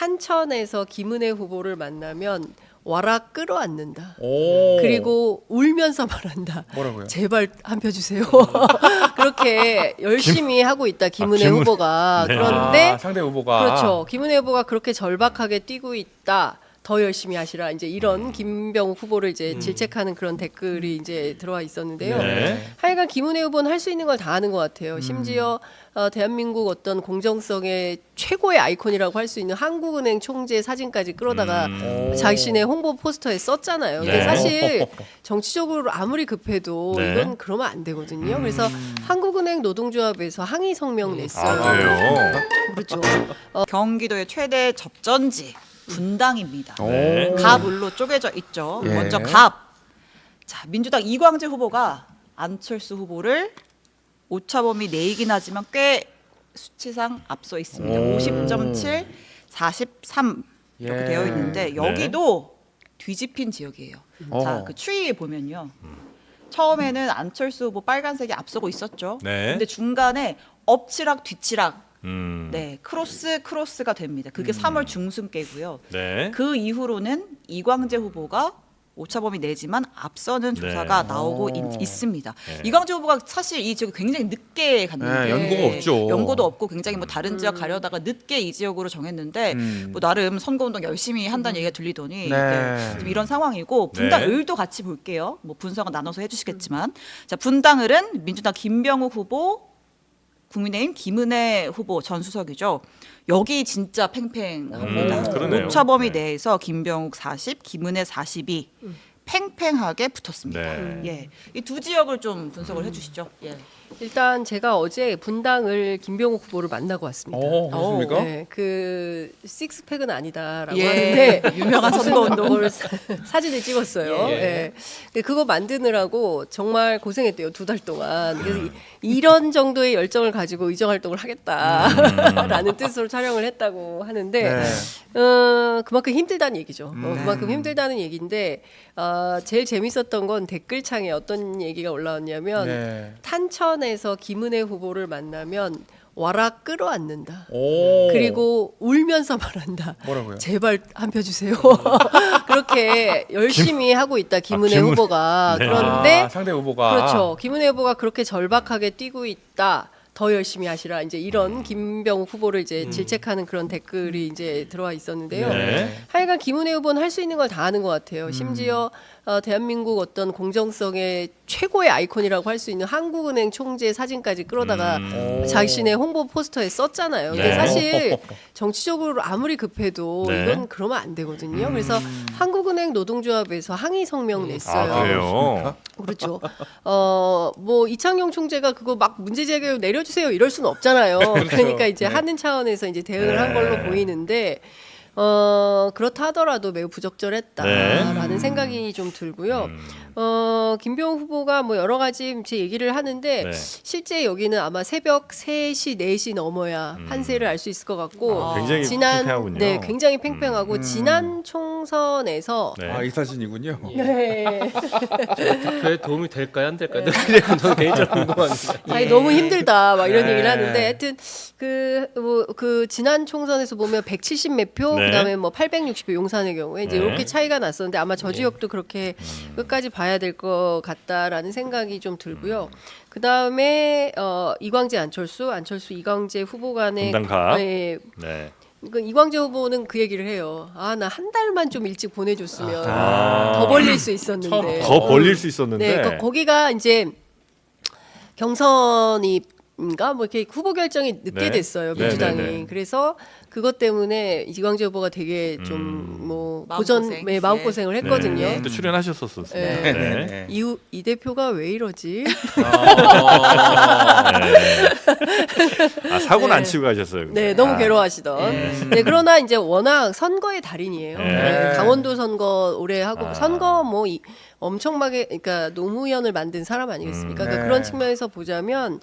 탄천에서 김은혜 후보를 만나면 와라 끌어안는다. 오. 그리고 울면서 말한다. 뭐라고요? 제발 한 표 주세요. 그렇게 열심히 하고 있다 김은혜 후보가. 네. 그런데 상대 후보가 그렇죠. 김은혜 후보가 그렇게 절박하게 뛰고 있다. 더 열심히 하시라. 이제 이런 김병욱 후보를 이제 질책하는 그런 댓글이 이제 들어와 있었는데요. 네. 하여간 김은혜 후보는 할 수 있는 걸 다 하는 것 같아요. 심지어 대한민국 어떤 공정성의 최고의 아이콘이라고 할 수 있는 한국은행 총재 사진까지 끌어다가 자신의 홍보 포스터에 썼잖아요. 근데 네. 사실 정치적으로 아무리 급해도 네. 이건 그러면 안 되거든요. 그래서 한국은행 노동조합에서 항의 성명 냈어요. 아, 그래요? 그렇죠. 경기도의 최대 접전지 분당입니다. 네. 갑을로 쪼개져 있죠. 예. 먼저 갑. 자, 민주당 이광재 후보가 안철수 후보를 오차범위 내이긴 하지만 꽤 수치상 앞서 있습니다. 50.7, 43 이렇게 예. 되어 있는데 여기도 뒤집힌 지역이에요. 자, 어. 그 추이에 보면요. 처음에는 안철수 후보 빨간색이 앞서고 있었죠. 네. 근데 중간에 엎치락 뒤치락 네. 크로스가 됩니다. 그게 3월 중순께고요. 네. 그 이후로는 이광재 후보가 오차범위 내지만 앞서는 조사가 네. 나오고 오. 있습니다. 네. 이광재 후보가 사실 이 지역에 굉장히 늦게 갔는데 네, 연고가 없죠. 연고도 없고 굉장히 뭐 다른 지역 가려다가 늦게 이 지역으로 정했는데 뭐 나름 선거운동 열심히 한다는 얘기가 들리더니 네. 지금 이런 상황이고 분당 네. 을도 같이 볼게요. 뭐 분석은 나눠서 해주시겠지만 자 분당 을은 민주당 김병욱 후보 국민의힘 김은혜 후보 전 수석이죠. 여기 진짜 팽팽합니다. 그러네요. 오차범위 네. 내에서 김병욱 40, 김은혜 42 팽팽하게 붙었습니다. 네. 예, 이 두 지역을 좀 분석을 해주시죠. 예. 일단 제가 어제 분당을 김병욱 후보를 만나고 왔습니다. 그렇습니까? 네, 그 식스팩은 아니다라고 예, 하는데 유명한 선거운동. 그걸 사진을 찍었어요. 예. 예. 근데 그거 만드느라고 정말 고생했대요 2달 동안. 그래서 이런 정도의 열정을 가지고 의정 활동을 하겠다라는 뜻으로 촬영을 했다고 하는데 네. 그만큼 힘들다는 얘기죠. 그만큼 힘들다는 얘기인데 제일 재밌었던 건 댓글창에 어떤 얘기가 올라왔냐면 네. 탄천에서 김은혜 후보를 만나면 와라 끌어안는다. 오. 그리고 울면서 말한다. 뭐라고요? 제발 한 표 주세요. 그렇게 열심히 하고 있다 김은혜 김은- 후보가. 네. 그런데 상대 후보가 그렇죠. 김은혜 후보가 그렇게 절박하게 뛰고 있다. 더 열심히 하시라. 이제 이런 김병욱 후보를 이제 질책하는 그런 댓글이 이제 들어와 있었는데요. 네. 하여간 김은혜 후보는 할 수 있는 걸 다 하는 것 같아요. 심지어 대한민국 어떤 공정성의 최고의 아이콘이라고 할 수 있는 한국은행 총재 사진까지 끌어다가 자신의 홍보 포스터에 썼잖아요. 근데 네. 사실 정치적으로 아무리 급해도 네. 이건 그러면 안 되거든요. 그래서 한국은행 노동조합에서 항의 성명 냈어요. 아, 그래요? 그렇죠. 뭐 이창용 총재가 그거 막 문제 제기로 내려주세요 이럴 수는 없잖아요. 그러니까 이제 네. 하는 차원에서 이제 대응을 네. 한 걸로 보이는데 그렇다 하더라도 매우 부적절했다라는 네. 생각이 좀 들고요. 김병욱 후보가 뭐 여러 가지 제 얘기를 하는데 네. 실제 여기는 아마 새벽 3시, 4시 넘어야 한세를 알 수 있을 것 같고 굉장히 팽팽하군요. 네, 굉장히 팽팽하고 지난 총선에서 네. 이 사진이군요. 네. 그에 도움이 될까요 안 될까요? 그냥 저는 개인적으로 궁금합니다. 아니 너무 힘들다 막 이런 네. 얘기를 하는데 하여튼 그 지난 총선에서 보면 170 몇 표, 네. 그다음에 뭐 860표 용산의 경우에 이제 네. 이렇게 차이가 났었는데 아마 저 지역도 그렇게 끝까지 봐야 될 것 같다라는 생각이 좀 들고요. 그다음에 이광재 안철수 이광재 후보 간의 분당갑. 네, 네. 그 이광재 후보는 그 얘기를 해요. 아, 나 한 달만 좀 일찍 보내줬으면 아. 더 벌릴 수 있었는데. 더 벌릴 수 있었는데. 네, 그러니까 거기가 이제 경선인가 뭐 이렇게 후보 결정이 늦게 네. 됐어요 네, 민주당이. 네, 네. 그래서 그것 때문에 이광재 후보가 되게 좀 뭐 마음고생. 고전 마음고생을 했거든요. 네. 그때 출연하셨었어요. 네. 네. 이 대표가 왜 이러지? 네. 아, 사고는 네. 안 치고 가셨어요. 근데. 네, 너무 아. 괴로워하시던. 네, 그러나 이제 워낙 선거의 달인이에요. 네. 네, 강원도 선거 오래 하고 선거 뭐 엄청나게 그러니까 노무현을 만든 사람 아니겠습니까? 그러니까 네. 그런 측면에서 보자면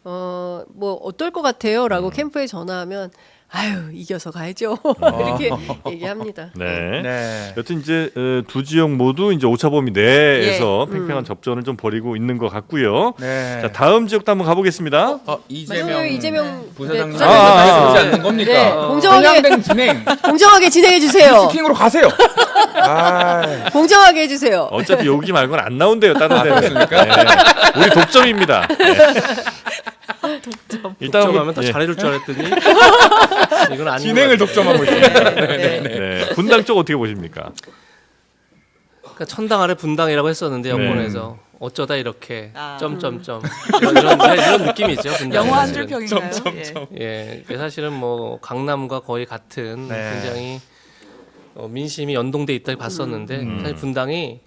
뭐 어떨 것 같아요?라고 캠프에 전화하면 아유 이겨서 가야죠. 이렇게 얘기합니다. 네. 네. 여튼 이제 두 지역 모두 이제 오차 범위 내에서 팽팽한 접전을 좀 벌이고 있는 것 같고요. 네. 자, 다음 지역도 한번 가보겠습니다. 이재명 부사장님 네, 말씀하지 않는 겁니까? 네, 공정하게 공정된 진행. 공정하게 진행해 주세요. 킹으로 가세요. 아, 공정하게 해주세요. 어차피 여기 말고는 안 나온대요. 다른 데는. 그렇습니까? 네. 우리 독점입니다. 네. 일단 독점하면 더 예. 잘해줄 줄 알았더니 이건 아닌 진행을 것 같아요. 독점하고 있습니다. 네. 분당 쪽 어떻게 보십니까? 그러니까 천당 아래 분당이라고 했었는데 네. 여권에서 어쩌다 이렇게 아. 점점점 이런 느낌이죠. 분당이 영화 한 사실은. 줄 평인가요? 예. 예, 그게 사실은 뭐 강남과 거의 같은 네. 굉장히 민심이 연동돼 있다고 봤었는데 사실 분당이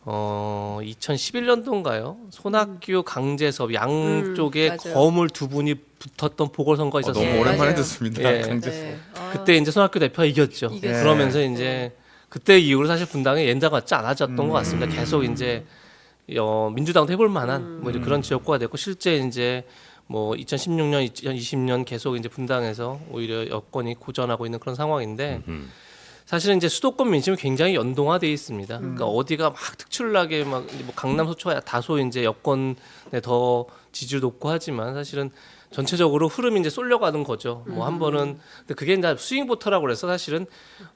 2011년도인가요? 손학규 강재섭 양쪽에 맞아요. 거물 두 분이 붙었던 보궐선거가 있었어요. 너무 오랜만에 맞아요. 듣습니다. 예. 강제수. 네. 아, 그때 이제 손학규 대표가 이겼죠. 이겼어요. 그러면서 이제 그때 이후로 사실 분당이 옛날 같지 않아졌던 것 같습니다. 계속 이제 민주당도 해볼 만한 뭐 이제 그런 지역구가 됐고 실제 이제 뭐 2016년, 2020년 계속 이제 분당에서 오히려 여권이 고전하고 있는 그런 상황인데 사실은 이제 수도권 민심이 굉장히 연동화돼 있습니다. 그러니까 어디가 막 특출나게 막 뭐 강남 소초가 다소 이제 여권에 더 지지율 높고 하지만 사실은 전체적으로 흐름이 이제 쏠려가는 거죠. 뭐 한 번은 근데 그게 이제 스윙 보터라고 그래서 사실은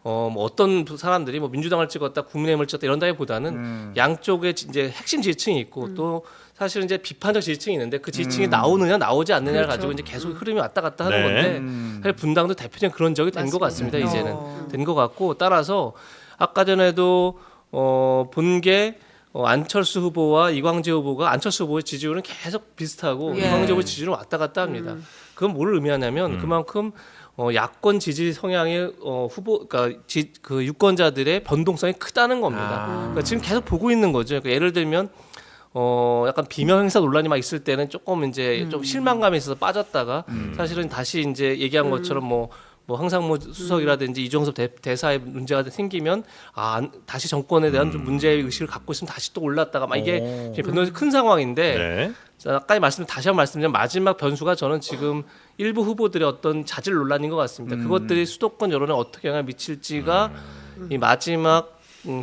뭐 어떤 사람들이 뭐 민주당을 찍었다, 국민의힘을 찍었다 이런다기보다는 양쪽에 이제 핵심 지지층이 있고 또 사실은 이제 비판적 지지층이 있는데 그 지지층이 나오느냐 나오지 않느냐를 그렇죠. 가지고 이제 계속 흐름이 왔다 갔다 하는 네. 건데 사실 분당도 대표적인 그런 적이 된 것 같습니다. 맞습니다. 이제는 된 것 같고 따라서 아까 전에도 본 게 안철수 후보와 이광재 후보가 안철수 후보의 지지율은 계속 비슷하고 예. 이광재 후보의 지지율은 왔다 갔다 합니다. 그건 뭘 의미하냐면 그만큼 야권 지지 성향의 후보, 그러니까 그 유권자들의 변동성이 크다는 겁니다. 그러니까 지금 계속 보고 있는 거죠. 그러니까 예를 들면 약간 비명 행사 논란이 막 있을 때는 조금 이제 좀 실망감이 있어서 빠졌다가 사실은 다시 이제 얘기한 것처럼 뭐 항상 뭐 수석이라든지 이종섭 대사의 문제가 생기면 다시 정권에 대한 좀 문제 의식을 갖고 있으면 다시 또 올랐다가 막 이게 변동이 큰 상황인데 네. 자, 아까 다시 한번 말씀드리면 마지막 변수가 저는 지금 일부 후보들의 어떤 자질 논란인 것 같습니다. 그것들이 수도권 여론에 어떻게 영향을 미칠지가 이 마지막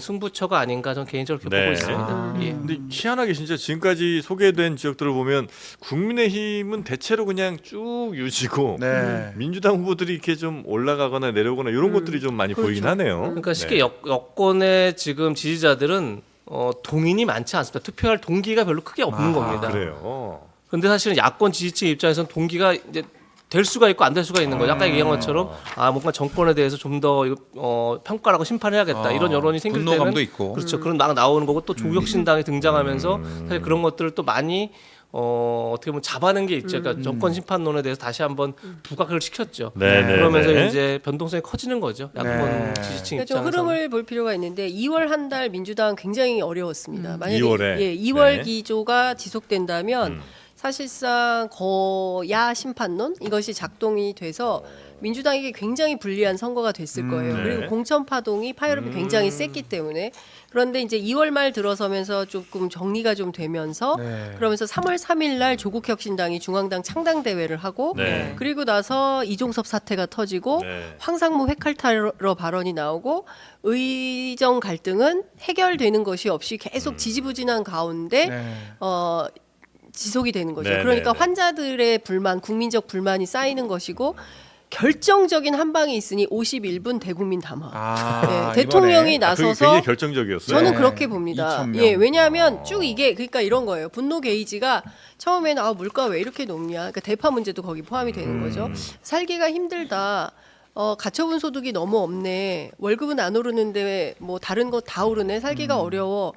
승부처가 아닌가 저는 개인적으로 그렇게 네. 보고 있습니다. 예. 근데 희한하게 진짜 지금까지 소개된 지역들을 보면 국민의힘은 대체로 그냥 쭉 유지고 네. 민주당 후보들이 이렇게 좀 올라가거나 내려오거나 이런 것들이 좀 많이 보이긴 하네요. 그러니까 쉽게 네. 여권의 지금 지지자들은 동인이 많지 않습니다. 투표할 동기가 별로 크게 없는 겁니다. 그래요. 근데 사실은 야권 지지층 입장에서는 동기가 이제 될 수가 있고 안 될 수가 있는 거죠. 아까 얘기한 것처럼 뭔가 정권에 대해서 좀 더 평가하고 심판해야겠다 이런 여론이 생길 때는 분노감도 있고. 그렇죠. 그런 막 나오는 거고 또 조국혁신당이 등장하면서 사실 그런 것들을 또 많이 어떻게 보면 잡아낸 게 있죠. 그러니까 정권 심판론에 대해서 다시 한번 부각을 시켰죠. 네, 그러면서 네. 이제 변동성이 커지는 거죠. 야권 지지층 그러니까 좀 입장에서. 흐름을 볼 필요가 있는데 2월 한 달 민주당 굉장히 어려웠습니다. 만약에 2월에. 2월 네. 기조가 지속된다면 사실상 거야 심판론 이것이 작동이 돼서 민주당에게 굉장히 불리한 선거가 됐을 거예요. 네. 그리고 공천 파동이 파열음이 굉장히 셌기 때문에 그런데 이제 2월 말 들어서면서 조금 정리가 좀 되면서 네. 그러면서 3월 3일 날 조국혁신당이 중앙당 창당 대회를 하고 네. 그리고 나서 이종섭 사태가 터지고 네. 황상무 회칼탈러 발언이 나오고 의정 갈등은 해결되는 것이 없이 계속 지지부진한 가운데 네. 지속이 되는 거죠. 네, 그러니까 네, 네. 환자들의 불만, 국민적 불만이 쌓이는 것이고 결정적인 한 방이 있으니 51분 대국민 담화. 네, 대통령이 그게 나서서 굉장히 결정적이었어요. 저는 네. 그렇게 봅니다. 2,000명. 예, 왜냐하면 쭉 이게 그러니까 이런 거예요. 분노 게이지가 처음에는 물가 왜 이렇게 높냐. 그러니까 대파 문제도 거기 포함이 되는 거죠. 살기가 힘들다. 가처분 소득이 너무 없네. 월급은 안 오르는데 뭐 다른 거 다 오르네. 살기가 어려워.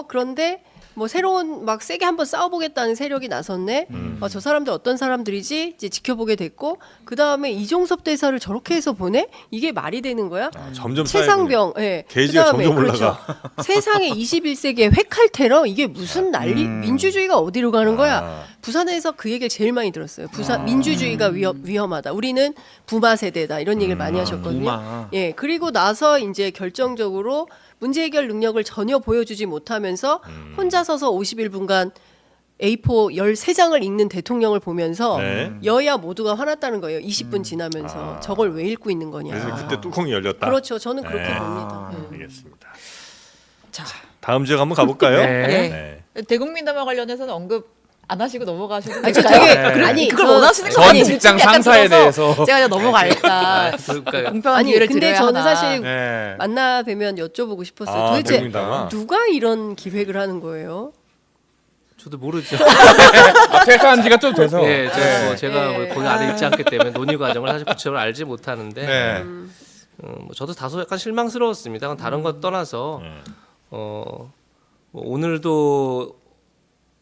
그런데 뭐 새로운 막 세게 한번 싸워보겠다는 세력이 나섰네. 저 사람들 어떤 사람들이지? 이제 지켜보게 됐고 그 다음에 이종섭 대사를 저렇게 해서 보내? 이게 말이 되는 거야? 점점 최상병, 예. 게이지가 그다음에 점점 그렇죠. 세상에 21세기에 회칼 테러 이게 무슨 난리? 민주주의가 어디로 가는 거야? 부산에서 그 얘기를 제일 많이 들었어요. 부산 민주주의가 위험하다. 우리는 부마 세대다 이런 얘기를 많이 하셨거든요. 부마. 예, 그리고 나서 이제 결정적으로 문제 해결 능력을 전혀 보여주지 못하면서 혼자 서서 51분간 A4 13장을 읽는 대통령을 보면서 네. 여야 모두가 화났다는 거예요. 20분 지나면서 저걸 왜 읽고 있는 거냐. 그래서 그때 뚜껑이 열렸다. 그렇죠. 저는 그렇게 네. 봅니다. 네. 알겠습니다. 자, 다음 지역 한번 가볼까요? 네. 네. 대국민담화 관련해서는 언급 안 하시고 넘어가셔도 아니, 저 될까요? 되게 아니 그걸 저- 원하시는 거 전 아니에요? 직장 약간 상사에 들어서 대해서. 제가 그냥 넘어갈까. 그러니까요. 공평한 아니 기회를 근데 드려야 저는 하나. 사실 네. 만나 뵈면 여쭤보고 싶었어요. 아, 도대체 대국민담화. 누가 이런 기획을 하는 거예요? 저도 모르죠. 퇴사한 지가 좀 돼서. 예, 제가 네. 거기 안에 있지 않기 때문에 논의 과정을 사실 구체적으로 알지 못하는데 네. 뭐 저도 다소 약간 실망스러웠습니다. 다른 것 떠나서 뭐 오늘도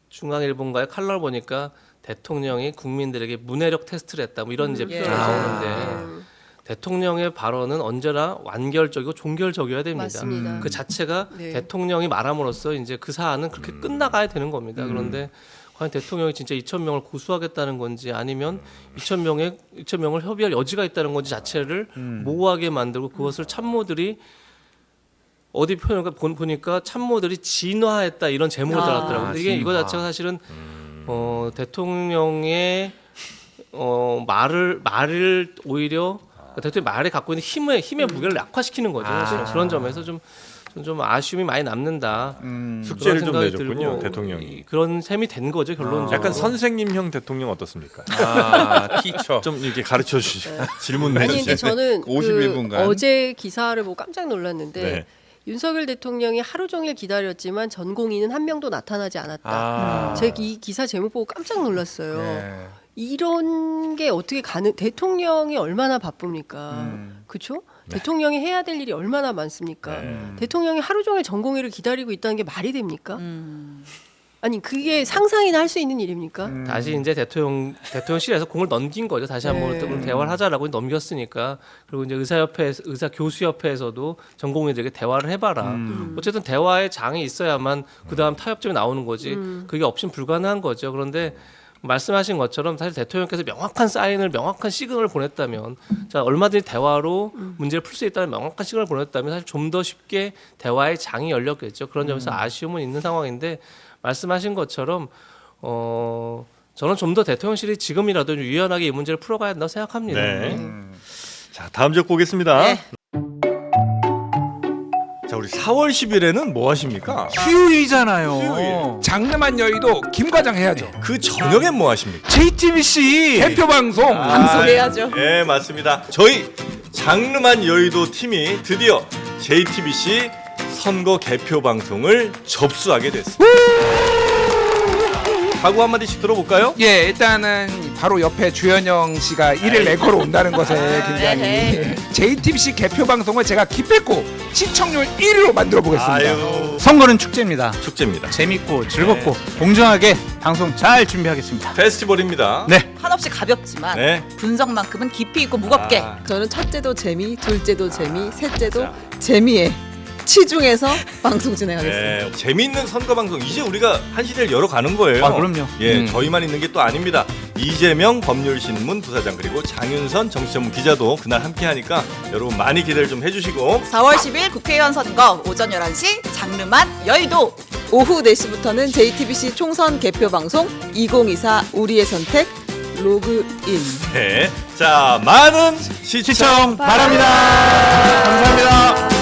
중앙일보인가의 칼럼을 보니까 대통령이 국민들에게 문해력 테스트를 했다 뭐 이런 이제 표현이 나오는데 대통령의 발언은 언제나 완결적이고 종결적이어야 됩니다. 맞습니다. 그 자체가 네. 대통령이 말함으로써 이제 그 사안은 그렇게 끝나가야 되는 겁니다. 그런데 과연 대통령이 진짜 2,000명을 고수하겠다는 건지 아니면 2,000명을 협의할 여지가 있다는 건지 자체를 모호하게 만들고 그것을 참모들이 어디 표현을 보니까 참모들이 진화했다 이런 제목을 달았더라고요. 근데 이게 이거 자체가 사실은 대통령의 말을 오히려 대통령 말에 갖고 있는 힘의 무게를 약화시키는 거죠. 사실 그런 점에서 좀 아쉬움이 많이 남는다. 숙제를 그런 좀 생각이 내줬군요, 들고 대통령이. 그런 셈이 된 거죠 결론적으로. 약간 선생님형 대통령 어떻습니까? 아, 티처. 좀 이렇게 가르쳐 주시죠. 질문 아니 근데 내주시죠. 저는 51분간. 어제 기사를 보고 깜짝 놀랐는데 네. 윤석열 대통령이 하루 종일 기다렸지만 전공인은 한 명도 나타나지 않았다. 제가 이 기사 제목 보고 깜짝 놀랐어요. 네. 이런 게 어떻게 대통령이 얼마나 바쁩니까? 그렇죠? 대통령이 해야 될 일이 얼마나 많습니까? 대통령이 하루 종일 전공의를 기다리고 있다는 게 말이 됩니까? 아니 그게 상상이나 할 수 있는 일입니까? 다시 이제 대통령실에서 공을 넘긴 거죠. 다시 한번 네. 또 대화를 하자라고 넘겼으니까. 그리고 이제 의사교수협회에서도 전공의들에게 대화를 해봐라. 어쨌든 대화의 장이 있어야만 그 다음 타협점이 나오는 거지. 그게 없이는 불가능한 거죠. 그런데 말씀하신 것처럼 사실 대통령께서 명확한 사인을 명확한 시그널을 보냈다면 자 얼마든지 대화로 문제를 풀 수 있다는 명확한 시그널을 보냈다면 사실 좀 더 쉽게 대화의 장이 열렸겠죠. 그런 점에서 아쉬움은 있는 상황인데 말씀하신 것처럼 저는 좀 더 대통령실이 지금이라도 좀 유연하게 이 문제를 풀어가야 한다고 생각합니다. 네. 자, 다음 지역 보겠습니다. 네. 자, 우리 4월 10일에는 뭐 하십니까? 수요일이잖아요. 수요일. 장르만 여의도 김 과장 해야죠. 그 저녁엔 뭐 하십니까? JTBC 대표 방송. 방송해야죠. 네, 맞습니다. 저희 장르만 여의도 팀이 드디어 JTBC 선거 개표 방송을 접수하게 됐습니다. 각오 한마디씩 들어볼까요? 예, 일단은 바로 옆에 주현영 씨가 이를 내걸어 온다는 것에 굉장히 네. JTBC 개표 방송을 제가 기필코 시청률 1위로 만들어 보겠습니다. 아유, 선거는 축제입니다. 축제입니다. 재밌고 즐겁고 공정하게 방송 잘 준비하겠습니다. 페스티벌입니다. 네. 한없이 가볍지만 네. 분석만큼은 깊이 있고 무겁게. 아. 저는 첫째도 재미, 둘째도 재미, 셋째도 재미에 치중해서 방송 진행하겠습니다. 네, 재미있는 선거 방송 이제 우리가 한 시대를 열어가는 거예요. 아, 그럼요. 예, 저희만 있는 게 또 아닙니다. 이재명 법률신문 부사장 그리고 장윤선 정치전문 기자도 그날 함께하니까 여러분 많이 기대를 좀 해주시고 4월 10일 국회의원 선거 오전 11시 장르만 여의도. 오후 4시부터는 JTBC 총선 개표 방송 2024 우리의 선택 로그인. 네, 자 많은 시청 시청 바랍니다. 감사합니다.